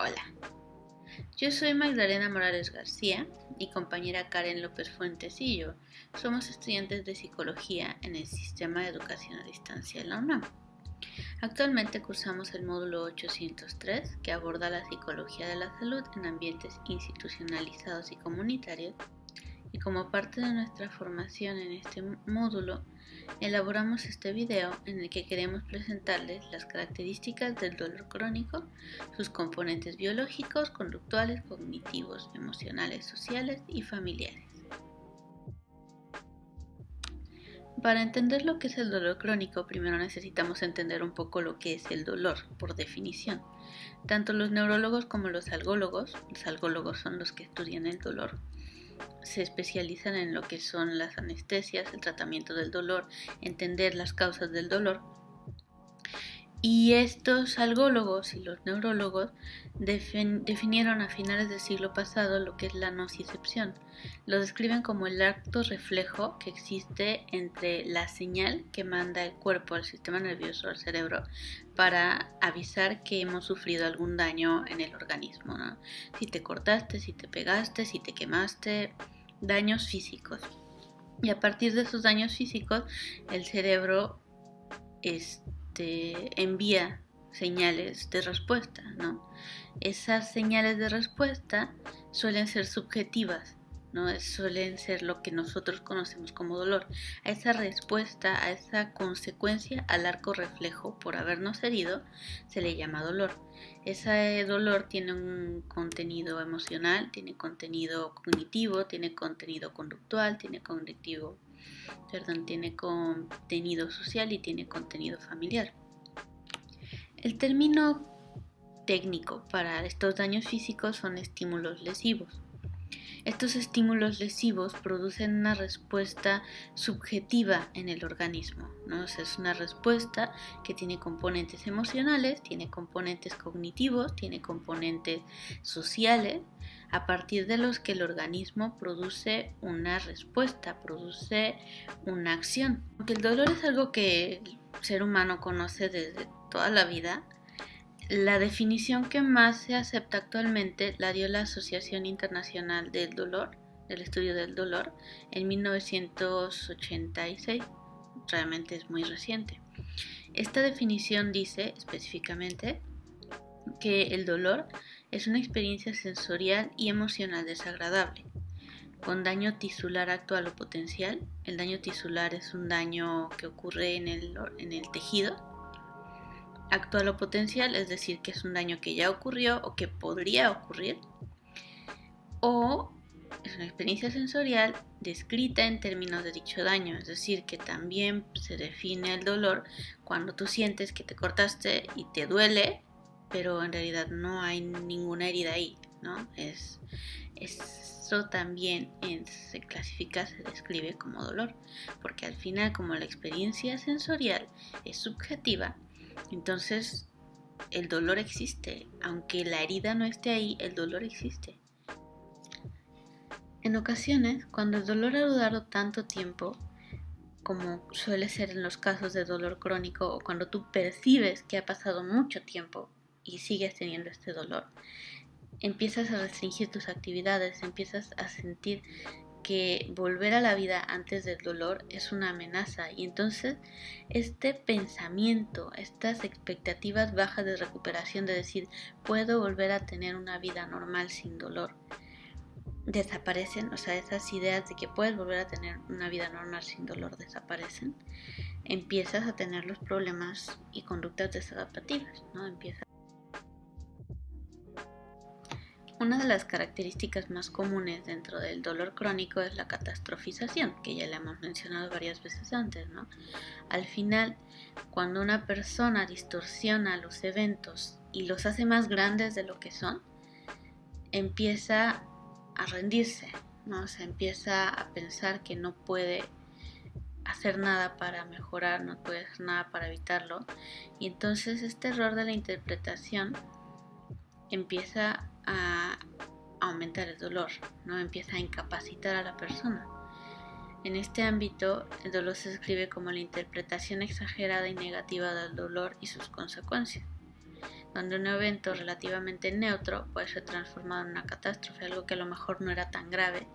Hola, yo soy Magdalena Morales García y compañera Karen López Fuentes y yo somos estudiantes de Psicología en el Sistema de Educación a Distancia de la UNAM. Actualmente cursamos el módulo 803 que aborda la psicología de la salud en ambientes institucionalizados y comunitarios, y como parte de nuestra formación en este módulo elaboramos este video en el que queremos presentarles las características del dolor crónico, sus componentes biológicos, conductuales, cognitivos, emocionales, sociales y familiares. Para entender lo que es el dolor crónico, primero necesitamos entender un poco lo que es el dolor, por definición. Tanto los neurólogos como los algólogos son los que estudian el dolor, se especializan en lo que son las anestesias, el tratamiento del dolor, entender las causas del dolor. Y estos algólogos y los neurólogos definieron a finales del siglo pasado lo que es la nocicepción. Lo describen como el acto reflejo que existe entre la señal que manda el cuerpo al sistema nervioso, al cerebro, para avisar que hemos sufrido algún daño en el organismo, ¿no? Si te cortaste, si te pegaste, si te quemaste, daños físicos. Y a partir de esos daños físicos, el cerebro envía señales de respuesta, ¿no? Esas señales de respuesta suelen ser subjetivas, ¿no? Suelen ser lo que nosotros conocemos como dolor. A esa respuesta, a esa consecuencia al arco reflejo por habernos herido, se le llama dolor. Ese dolor tiene un contenido emocional, tiene contenido cognitivo, tiene contenido conductual, tiene contenido social y tiene contenido familiar. El término técnico para estos daños físicos son estímulos lesivos. Estos estímulos lesivos producen una respuesta subjetiva en el organismo, ¿no? O sea, es una respuesta que tiene componentes emocionales, tiene componentes cognitivos, tiene componentes sociales, a partir de los que el organismo produce una respuesta, produce una acción. Aunque el dolor es algo que el ser humano conoce desde toda la vida, la definición que más se acepta actualmente la dio la Asociación Internacional del Dolor, del Estudio del Dolor, en 1986. Realmente es muy reciente. Esta definición dice específicamente que el dolor es una experiencia sensorial y emocional desagradable, con daño tisular actual o potencial. El daño tisular es un daño que ocurre en el tejido. Actual o potencial, es decir, que es un daño que ya ocurrió o que podría ocurrir, o es una experiencia sensorial descrita en términos de dicho daño, es decir, que también se define el dolor cuando tú sientes que te cortaste y te duele, pero en realidad no hay ninguna herida ahí, ¿no? Eso también se clasifica, se describe como dolor, porque al final, como la experiencia sensorial es subjetiva, entonces el dolor existe, aunque la herida no esté ahí, el dolor existe. En ocasiones, cuando el dolor ha durado tanto tiempo, como suele ser en los casos de dolor crónico, o cuando tú percibes que ha pasado mucho tiempo y sigues teniendo este dolor, empiezas a restringir tus actividades, empiezas a sentir que volver a la vida antes del dolor es una amenaza, y entonces este pensamiento, estas expectativas bajas de recuperación, de decir puedo volver a tener una vida normal sin dolor, desaparecen. O sea, esas ideas de que puedes volver a tener una vida normal sin dolor desaparecen. Empiezas a tener los problemas y conductas desadaptativas, ¿no? Una de las características más comunes dentro del dolor crónico es la catastrofización, que ya la hemos mencionado varias veces antes, ¿no? Al final, cuando una persona distorsiona los eventos y los hace más grandes de lo que son, empieza a rendirse, ¿no? Se empieza a pensar que no puede hacer nada para mejorar, no puede hacer nada para evitarlo, y entonces este error de la interpretación empieza a aumentar el dolor, ¿no? Empieza a incapacitar a la persona. En este ámbito, el dolor se describe como la interpretación exagerada y negativa del dolor y sus consecuencias. donde un evento relativamente neutro puede ser transformado en una catástrofe, algo que a lo mejor no era tan grave,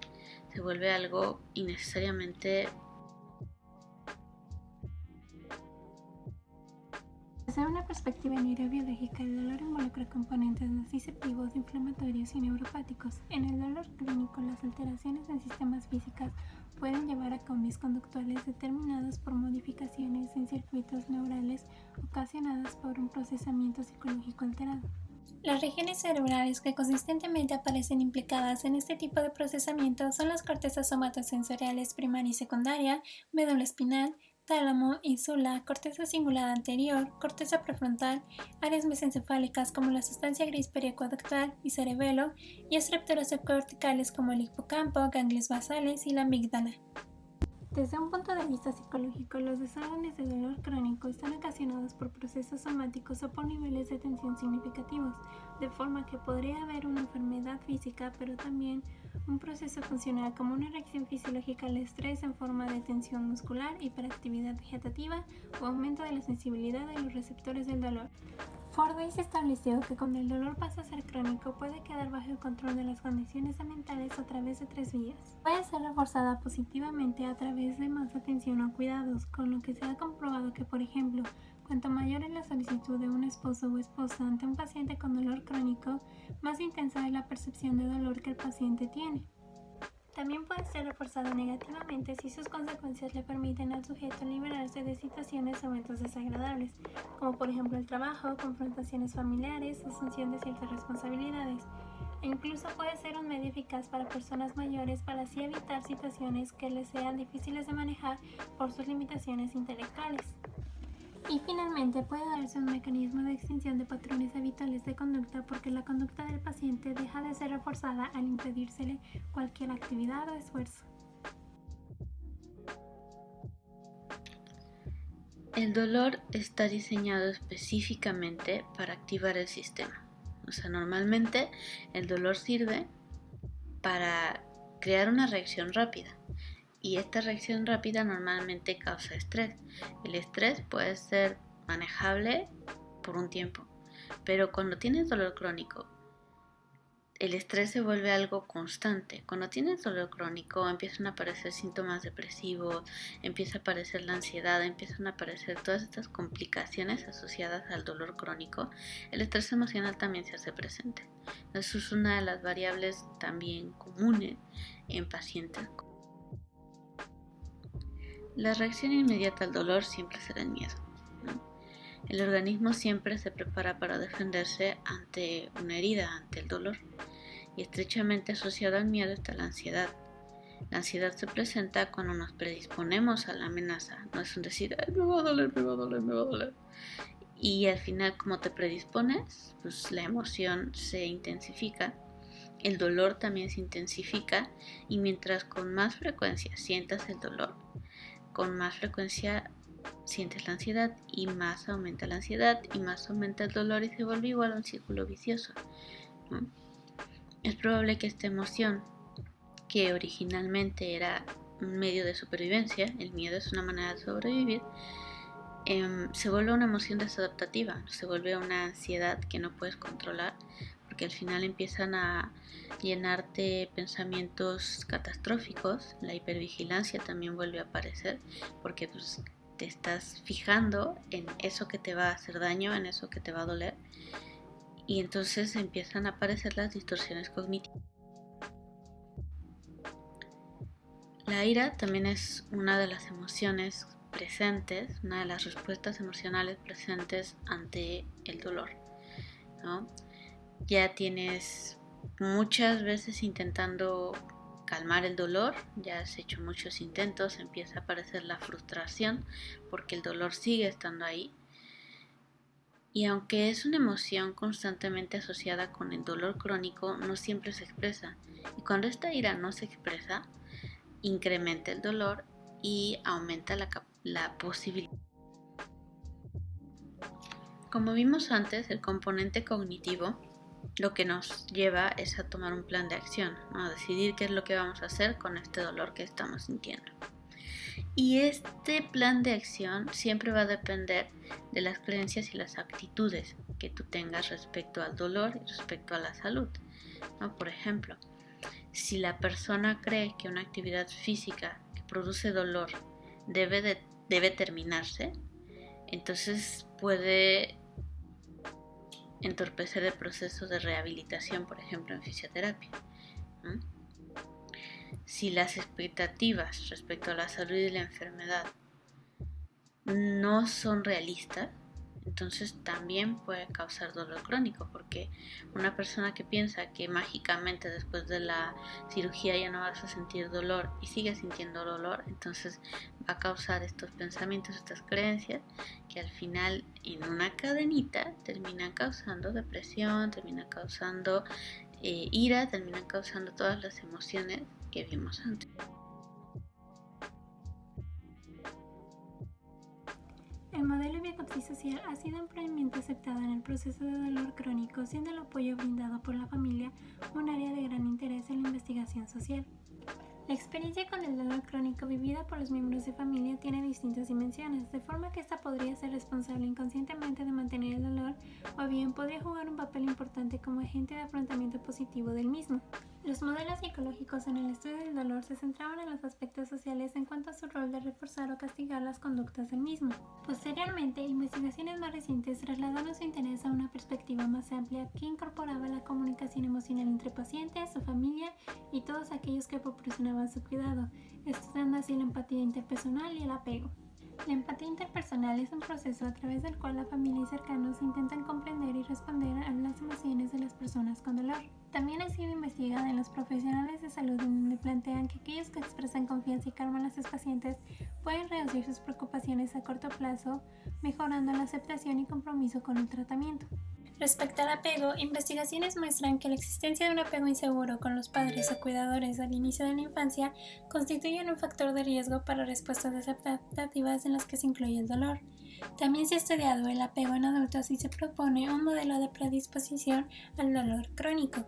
se vuelve algo innecesariamente. Desde una perspectiva neurobiológica, el dolor involucra componentes nociceptivos, inflamatorios y neuropáticos. En el dolor clínico, las alteraciones en sistemas físicos pueden llevar a cambios conductuales determinados por modificaciones en circuitos neurales ocasionadas por un procesamiento psicológico alterado. Las regiones cerebrales que consistentemente aparecen implicadas en este tipo de procesamiento son las cortezas somatosensoriales primaria y secundaria, médula espinal, tálamo, ínsula, corteza cingulada anterior, corteza prefrontal, áreas mesencefálicas como la sustancia gris periaqueductal y cerebelo, y estructuras subcorticales como el hipocampo, ganglios basales y la amígdala. Desde un punto de vista psicológico, los desórdenes de dolor crónico están ocasionados por procesos somáticos o por niveles de tensión significativos, de forma que podría haber una enfermedad física, pero también un proceso funcional como una reacción fisiológica al estrés en forma de tensión muscular, hiperactividad vegetativa o aumento de la sensibilidad de los receptores del dolor. Fordyce estableció que cuando el dolor pasa a ser crónico puede quedar bajo el control de las condiciones ambientales a través de 3 vías. Puede ser reforzada positivamente a través de más atención o cuidados, con lo que se ha comprobado que, por ejemplo, cuanto mayor es la solicitud de un esposo o esposa ante un paciente con dolor crónico, más intensa es la percepción de dolor que el paciente tiene. También puede ser reforzado negativamente si sus consecuencias le permiten al sujeto liberarse de situaciones o eventos desagradables, como por ejemplo el trabajo, confrontaciones familiares, asunción de ciertas responsabilidades, e incluso puede ser un medio eficaz para personas mayores para así evitar situaciones que les sean difíciles de manejar por sus limitaciones intelectuales. Y finalmente puede darse un mecanismo de extinción de patrones habituales de conducta porque la conducta del paciente deja de ser reforzada al impedírsele cualquier actividad o esfuerzo. El dolor está diseñado específicamente para activar el sistema. O sea, normalmente el dolor sirve para crear una reacción rápida. Y esta reacción rápida normalmente causa estrés. El estrés puede ser manejable por un tiempo, pero cuando tienes dolor crónico, el estrés se vuelve algo constante. Cuando tienes dolor crónico empiezan a aparecer síntomas depresivos, empieza a aparecer la ansiedad, empiezan a aparecer todas estas complicaciones asociadas al dolor crónico. El estrés emocional también se hace presente. Eso es una de las variables también comunes en pacientes. La reacción inmediata al dolor siempre será el miedo, ¿no? El organismo siempre se prepara para defenderse ante una herida, ante el dolor. Y estrechamente asociado al miedo está la ansiedad. La ansiedad se presenta cuando nos predisponemos a la amenaza. No es un decir, ay, me va a doler, me va a doler, me va a doler. Y al final, como te predispones, pues la emoción se intensifica. El dolor también se intensifica. Y mientras con más frecuencia sientas el dolor, con más frecuencia sientes la ansiedad y más aumenta la ansiedad y más aumenta el dolor y se vuelve igual a un círculo vicioso, ¿no? Es probable que esta emoción, que originalmente era un medio de supervivencia, el miedo es una manera de sobrevivir, se vuelve una emoción desadaptativa, se vuelve una ansiedad que no puedes controlar, porque al final empiezan a llenarte pensamientos catastróficos. La hipervigilancia también vuelve a aparecer, porque pues, te estás fijando en eso que te va a hacer daño, en eso que te va a doler, y entonces empiezan a aparecer las distorsiones cognitivas. La ira también es una de las emociones presentes, una de las respuestas emocionales presentes ante el dolor, ¿no? Ya tienes muchas veces intentando calmar el dolor, ya has hecho muchos intentos, empieza a aparecer la frustración porque el dolor sigue estando ahí. Y aunque es una emoción constantemente asociada con el dolor crónico, no siempre se expresa. Y cuando esta ira no se expresa, incrementa el dolor y aumenta la posibilidad. Como vimos antes, el componente cognitivo lo que nos lleva es a tomar un plan de acción, ¿no? A decidir qué es lo que vamos a hacer con este dolor que estamos sintiendo. Y este plan de acción siempre va a depender de las creencias y las actitudes que tú tengas respecto al dolor y respecto a la salud, ¿no? Por ejemplo, si la persona cree que una actividad física que produce dolor debe terminarse, entonces puede entorpecer el proceso de rehabilitación, por ejemplo, en fisioterapia, ¿no? Si las expectativas respecto a la salud y la enfermedad no son realistas, entonces también puede causar dolor crónico, porque una persona que piensa que mágicamente después de la cirugía ya no vas a sentir dolor y sigue sintiendo dolor, entonces va a causar estos pensamientos, estas creencias, que al final en una cadenita terminan causando depresión, terminan causando ira, terminan causando todas las emociones que vimos antes. El modelo biopsicosocial ha sido ampliamente aceptado en el proceso de dolor crónico, siendo el apoyo brindado por la familia un área de gran interés en la investigación social. La experiencia con el dolor crónico vivida por los miembros de familia tiene distintas dimensiones, de forma que ésta podría ser responsable inconscientemente de mantener el dolor o bien podría jugar un papel importante como agente de afrontamiento positivo del mismo. Los modelos psicológicos en el estudio del dolor se centraban en los aspectos sociales en cuanto a su rol de reforzar o castigar las conductas del mismo. Posteriormente, investigaciones más recientes trasladaron su interés a una perspectiva más amplia que incorporaba la comunicación emocional entre pacientes, su familia y todos aquellos que proporcionaban su cuidado, estudiando así la empatía interpersonal y el apego. La empatía interpersonal es un proceso a través del cual la familia y cercanos intentan comprender y responder a las emociones de las personas con dolor. También ha sido investigada en los profesionales de salud, en donde plantean que aquellos que expresan confianza y calman a sus pacientes pueden reducir sus preocupaciones a corto plazo, mejorando la aceptación y compromiso con el tratamiento. Respecto al apego, investigaciones muestran que la existencia de un apego inseguro con los padres o cuidadores al inicio de la infancia constituye un factor de riesgo para respuestas desadaptativas en las que se incluye el dolor. También se ha estudiado el apego en adultos y se propone un modelo de predisposición al dolor crónico.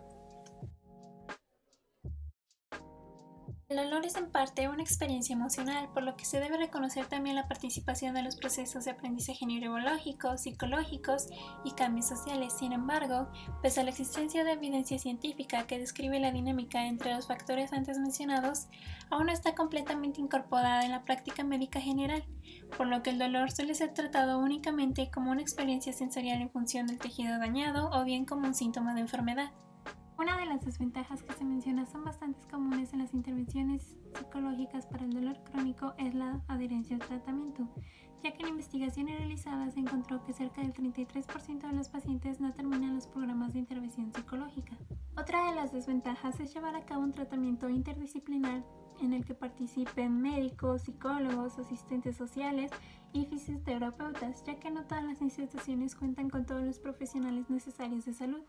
El dolor es en parte una experiencia emocional, por lo que se debe reconocer también la participación de los procesos de aprendizaje neurológicos, psicológicos y cambios sociales. Sin embargo, pese a la existencia de evidencia científica que describe la dinámica entre los factores antes mencionados, aún no está completamente incorporada en la práctica médica general, por lo que el dolor suele ser tratado únicamente como una experiencia sensorial en función del tejido dañado o bien como un síntoma de enfermedad. Una de las desventajas que se menciona son bastante comunes en las intervenciones psicológicas para el dolor crónico es la adherencia al tratamiento, ya que en investigaciones realizadas se encontró que cerca del 33% de los pacientes no terminan los programas de intervención psicológica. Otra de las desventajas es llevar a cabo un tratamiento interdisciplinar en el que participen médicos, psicólogos, asistentes sociales y fisioterapeutas, ya que no todas las instituciones cuentan con todos los profesionales necesarios de salud.